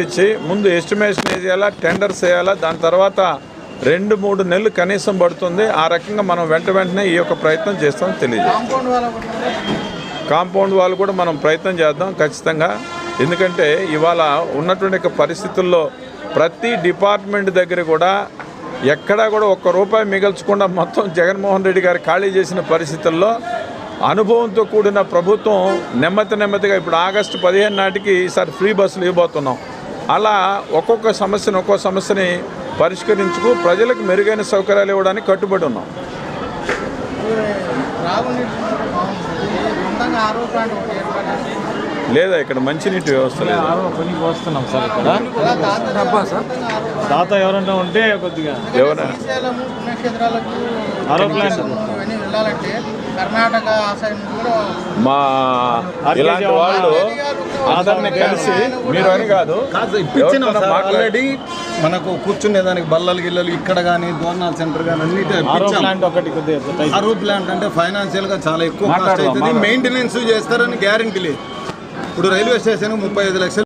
ఇచ్చి ముందు ఎస్టిమేషన్ వేయాలా, టెండర్స్ వేయాలా, దాని తర్వాత 2-3 నెలలు కనీసం పడుతుంది. ఆ రకంగా మనం వెంటనే ఈ యొక్క ప్రయత్నం చేస్తామని తెలియజేస్తాం. కాంపౌండ్ వాళ్ళు కూడా మనం ప్రయత్నం చేద్దాం ఖచ్చితంగా. ఎందుకంటే ఇవాళ ఉన్నటువంటి పరిస్థితుల్లో ప్రతి డిపార్ట్మెంట్ దగ్గర కూడా ఎక్కడా కూడా ₹1 మిగల్చకుండా మొత్తం జగన్మోహన్ రెడ్డి గారు ఖాళీ చేసిన పరిస్థితుల్లో అనుభవంతో కూడిన ప్రభుత్వం నెమ్మదిగా ఇప్పుడు ఆగస్టు 15 నాటికి ఈసారి ఫ్రీ బస్సులు ఇవ్వబోతున్నాం. అలా ఒక్కొక్క సమస్యని పరిష్కరించుకు ప్రజలకు మెరుగైన సౌకర్యాలు ఇవ్వడానికి కట్టుబడి ఉన్నాం. లేదా ఇక్కడ మంచినీటి వ్యవస్థ లేదు. వస్తున్నాం సార్ ఇక్కడ తాత ఎవరైనా ఉంటే కొద్దిగా ఎవరైనా మా ఇలాంటి వాళ్ళు అందరినీ కలిసి మీరు అని కాదు ఆల్రెడీ మనకు కూర్చునేదానికి బల్లలు గిల్లలు ఇక్కడ కానీ దోర్నాల్ సెంటర్ కానీ అన్నిటి ఆరో ప్లాంట్ అంటే ఫైనాన్షియల్ గా చాలా ఎక్కువ కాస్ట్ అవుతుంది. మెయింటెనెన్స్ చేస్తారని గ్యారెంటీ లేదు. ఇప్పుడు రైల్వే స్టేషన్ 35 లక్షలు